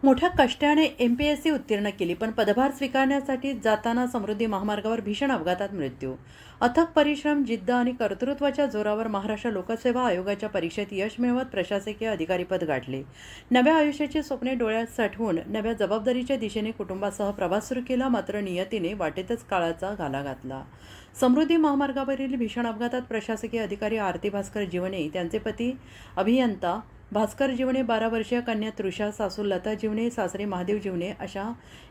मोठ्या कष्टाने MPSC उत्तीर्ण केली, पण पदभार स्वीकारण्यासाठी जाताना समृद्धी महामार्गावर भीषण अपघातात मृत्यू. अथक परिश्रम, जिद्द आणि कर्तृत्वाच्या जोरावर महाराष्ट्र लोकसेवा आयोगाच्या परीक्षेत यश मिळवत प्रशासकीय अधिकारीपद गाठले. नव्या आयुष्याची स्वप्ने डोळ्यात साठवून नव्या जबाबदारीच्या दिशेने कुटुंबासह प्रवास सुरू केला, मात्र नियतीने वाटेतच काळाचा घाला घातला. समृद्धी महामार्गावरील भीषण अपघातात प्रशासकीय अधिकारी आरती भास्कर जीवने, त्यांचे पती अभियंता भास्कर जीवने, 12 वर्षीय कन्या तृषा, सासू लता जीवने, सासरे महादेव जीवने अशा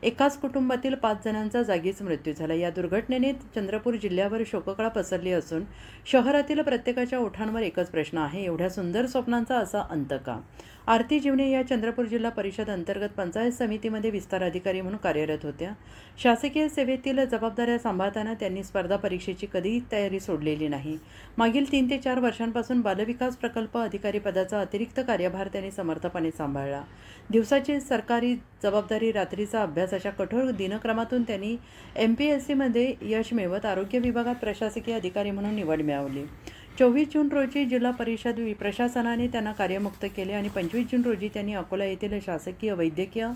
एकाच कुटुंबातील 5 जणांचा जागीच मृत्यू झाला. या दुर्घटनेने चंद्रपूर जिल्ह्यावर शोककळा पसरली असून शहरातील प्रत्येकाच्या ओठांवर एकच प्रश्न आहे, एवढ्या सुंदर स्वप्नांचा असा अंत का? आरती जीवने या चंद्रपूर जिल्हा परिषद अंतर्गत पंचायत समितीमध्ये विस्तार अधिकारी म्हणून कार्यरत होत्या. शासकीय सेवेतील जबाबदाऱ्या सांभाळताना त्यांनी स्पर्धा परीक्षेची कधीही तयारी सोडलेली नाही. मागील 3 ते 4 वर्षांपासून बालविकास प्रकल्प अधिकारी पदाचा अतिरिक्त कार्यभार त्यांनी समर्थपणे सांभाळला. दिवसाची सरकारी जबाबदारी, रात्रीचा अभ्यास अशा कठोर दिनक्रमातून त्यांनी MPSCमध्ये यश मिळवत आरोग्य विभागात प्रशासकीय अधिकारी म्हणून निवड मिळवली. 24 जून रोजी जिल्हा परिषद प्रशासनाने त्यांना कार्यमुक्त केले आणि 25 जून रोजी त्यांनी अकोला येथील शासकीय वैद्यकीय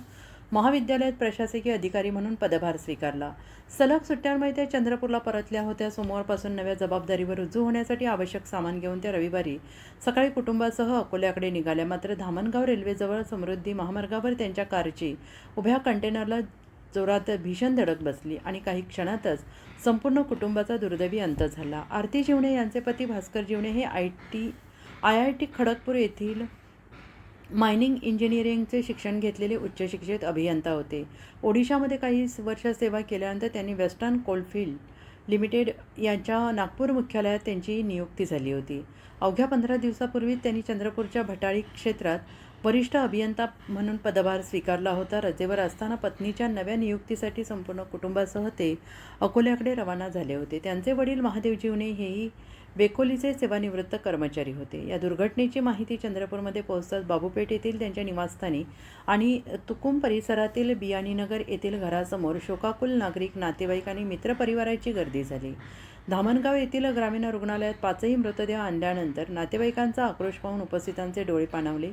महाविद्यालयात प्रशासकीय अधिकारी म्हणून पदभार स्वीकारला. सलग सुट्ट्यांमुळे त्या चंद्रपूरला परतल्या होत्या. सोमवारपासून नव्या जबाबदारीवर रुजू होण्यासाठी आवश्यक सामान घेऊन त्या रविवारी सकाळी कुटुंबासह अकोल्याकडे निघाल्या. मात्र धामणगाव रेल्वेजवळ समृद्धी महामार्गावर त्यांच्या कारची उभ्या कंटेनरला जोरात भीषण धडक बसली आणि काही क्षणातच संपूर्ण कुटुंबाचा दुर्दैवी अंत झाला. आरती जीवने यांचे पती भास्कर जीवने हे IIT खडगपूर येथील मायनिंग इंजिनिअरिंगचे शिक्षण घेतलेले उच्च शिक्षित अभियंता होते. ओडिशामध्ये काही वर्ष सेवा केल्यानंतर त्यांनी वेस्टर्न कोलफील्ड लिमिटेड यांच्या नागपूर मुख्यालयात त्यांची नियुक्ती झाली होती. अवघ्या 15 दिवसापूर्वी त्यांनी चंद्रपूरच्या भटाळी क्षेत्रात वरिष्ठ अभियंता म्हणून पदभार स्वीकारला होता. रजेवर असताना पत्नीच्या नव्या नियुक्तीसाठी संपूर्ण कुटुंबासह ते अकोल्याकडे रवाना झाले होते. त्यांचे वडील महादेव जीवने हेही वेकोलीचे सेवानिवृत्त कर्मचारी होते. या दुर्घटनेची माहिती चंद्रपूरमध्ये पोहोचताच बाबूपेठ येथील त्यांच्या निवासस्थानी आणि तुकुम परिसरातील बियाणीनगर येथील घरासमोर शोकाकुल नागरिक, नातेवाईक आणि मित्रपरिवाराची गर्दी झाली. धामणगाव येथील ग्रामीण रुग्णालयात 5ही मृतदेह आणल्यानंतर नातेवाईकांचा आक्रोश पाहून उपस्थितांचे डोळे पाणावले.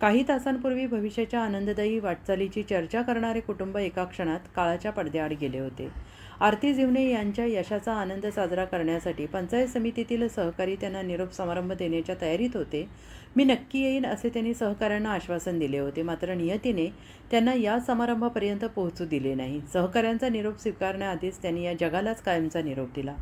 काही तासांपूर्वी भविष्याच्या आनंददायी वाटचालीची चर्चा करणारे कुटुंब एका क्षणात काळाच्या पडद्याआड गेले होते. आरती जीवने यांच्या यशाचा आनंद साजरा करण्यासाठी पंचायत समितीतील सहकारी त्यांना निरोप समारंभ देण्याच्या तयारीत होते. मी नक्की येईन असे त्यांनी सहकाऱ्यांना आश्वासन दिले होते. मात्र नियतीने त्यांना या समारंभापर्यंत पोहोचू दिले नाही. सहकाऱ्यांचा निरोप स्वीकारण्याआधीच त्यांनी या जगालाच कायमचा निरोप दिला.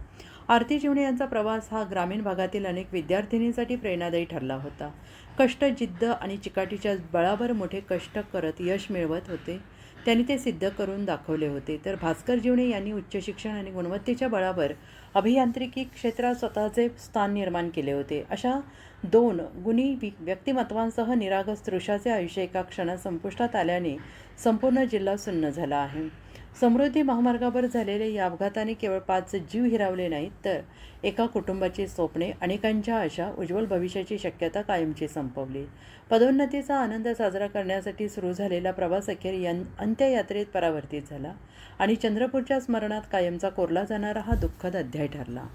आरती जीवने यांचा प्रवास हा ग्रामीण भागातील अनेक विद्यार्थिनींसाठी प्रेरणादायी ठरला होता. कष्ट, जिद्द आणि चिकाटीच्या बळावर मोठे कष्ट करत यश मिळवत होते. त्यांनी ते सिद्ध करून दाखवले होते. तर भास्कर जीवने यांनी उच्च शिक्षण आणि गुणवत्तेच्या बळावर अभियांत्रिकी क्षेत्रात स्वतःचे स्थान निर्माण केले होते. अशा 2 गुणी व्यक्तिमत्वांसह निरागस तृषाचे आयुष्य एका क्षणात संपुष्टात आल्याने संपूर्ण जिल्हा सुन्न झाला आहे. समृद्धी महामार्गावर झालेल्या या अपघाताने केवळ 5 जीव हिरावले नाहीत, तर एका कुटुंबाची स्वप्ने, अनेकांच्या आशा, उज्ज्वल भविष्याची शक्यता कायमची संपवली. पदोन्नतीचा आनंद साजरा करण्यासाठी सुरू झालेला प्रवास अखेर अंत्ययात्रेत परावर्तित झाला आणि चंद्रपूरच्या स्मरणात कायमचा कोरला जाणारा हा दुःखद अध्याय ठरला.